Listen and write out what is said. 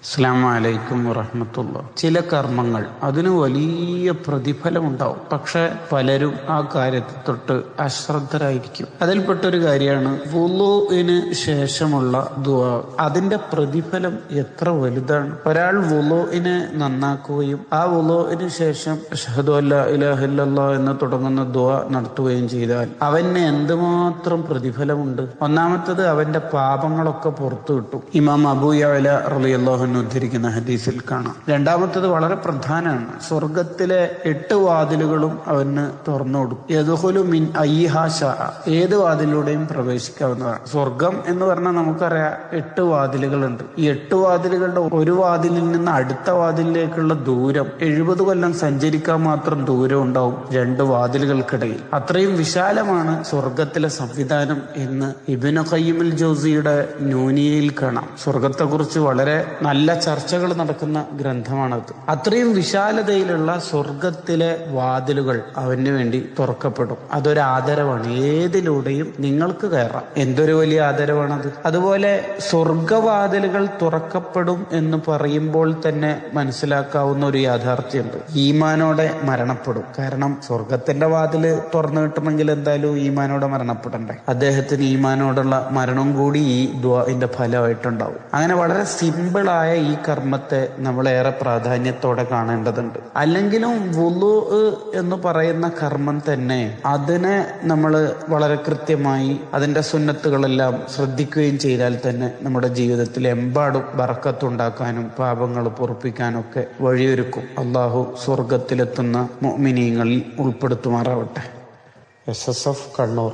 അസ്സലാമു അലൈക്കും വറഹ്മത്തുള്ളാഹി. ചില കർമ്മങ്ങൾ അതിന് വലിയ പ്രതിഫലമുണ്ടാവും. പക്ഷെ പലരും ആ കാര്യത്തെ തൊട്ട് അശ്രദ്ധരായിരിക്കും. അതിൽപ്പെട്ടൊരു കാര്യമാണ് വുളൂഇന് ശേഷമുള്ള ദുആ. അതിന്റെ പ്രതിഫലം എത്ര വലുതാണ്. ഒരാൾ വുളൂഇനെ നന്നാക്കുകയും ആ വുളൂഇന് ശേഷം അശ്ഹദു അല്ലാ ഇലാഹ ഇല്ലല്ലാഹ് എന്ന് തുടങ്ങുന്ന ദുആ നടത്തുകയും ചെയ്താൽ അവന് എന്തുമാത്രം പ്രതിഫലമുണ്ട്. ഒന്നാമത്തത്, അവന്റെ പാപങ്ങളൊക്കെ പുറത്തു കിട്ടും. ഇമാം അബൂ യഅല റളിയല്ലാഹു അൻഹു ഉദ്ധരിക്കുന്ന ഹദീസിൽ കാണാം. രണ്ടാമത്തത് വളരെ പ്രധാനമാണ്. സ്വർഗത്തിലെ 8 വാതിലുകളും അവന് തുറന്നു കൊടുക്കും. യദ്ഖുലു മിൻ അയ്യിഹാ ശാഅ, ഏത് വാതിലൂടെയും പ്രവേശിക്കാവുന്നതാണ്. സ്വർഗം എന്ന് പറഞ്ഞാൽ നമുക്കറിയാം 8 വാതിലുകളുണ്ട്. ഈ 8 വാതിലുകളുടെ ഒരു വാതിലിൽ നിന്ന് അടുത്ത വാതിലിലേക്കുള്ള ദൂരം 70 കൊല്ലം സഞ്ചരിക്കാൻ മാത്രം ദൂരം ഉണ്ടാവും 2 വാതിലുകൾക്കിടയിൽ. അത്രയും വിശാലമാണ് സ്വർഗത്തിലെ സംവിധാനം എന്ന് ഇബ്നു ഖയ്യിമുൽ ജൗസിയുടെ നൂനിയയിൽ കാണാം. സ്വർഗത്തെക്കുറിച്ച് വളരെ നല്ല ചർച്ചകൾ നടക്കുന്ന ഗ്രന്ഥമാണത്. അത്രയും വിശാലതയിലുള്ള സ്വർഗത്തിലെ വാതിലുകൾ അവന് വേണ്ടി തുറക്കപ്പെടും. അതൊരു ആദരവാണ്. ഏതിലൂടെയും നിങ്ങൾക്ക് കയറാം. എന്തൊരു വലിയ ആദരവാണത്. അതുപോലെ സ്വർഗവാതിലുകൾ തുറക്കപ്പെടും എന്ന് പറയുമ്പോൾ തന്നെ മനസ്സിലാക്കാവുന്ന ഒരു യാഥാർത്ഥ്യമുണ്ട്. ഈമാനോടെ മരണപ്പെടും. കാരണം സ്വർഗത്തിന്റെ വാതില് തുറന്നു കിട്ടണമെങ്കിൽ എന്തായാലും ഈമാനോടെ മരണപ്പെടണ്ടേ. അദ്ദേഹത്തിന് ഈമാനോടുള്ള മരണം കൂടി ഈ ദുആഇന്റെ ഫലമായിട്ടുണ്ടാവും. അങ്ങനെ വളരെ സിമ്പിളായ ഈ കർമ്മത്തെ നമ്മളേറെ പ്രാധാന്യത്തോടെ കാണേണ്ടതുണ്ട്. അല്ലെങ്കിലും വുളൂ എന്ന് പറയുന്ന കർമ്മം തന്നെ അതിനെ നമ്മൾ വളരെ കൃത്യമായി അതിന്റെ സുന്നത്തുകളെല്ലാം ശ്രദ്ധിക്കുകയും ചെയ്താൽ തന്നെ നമ്മുടെ ജീവിതത്തിൽ എമ്പാടും ബർക്കത്തുണ്ടാക്കാനും പാപങ്ങൾ പൊറുപ്പിക്കാനും ഒക്കെ വഴിയൊരുക്കും. അള്ളാഹു സ്വർഗത്തിലെത്തുന്ന മുഅ്മിനീങ്ങളിൽ ഉൾപ്പെടുത്തുമാറാവട്ടെ. SSF കണ്ണൂർ.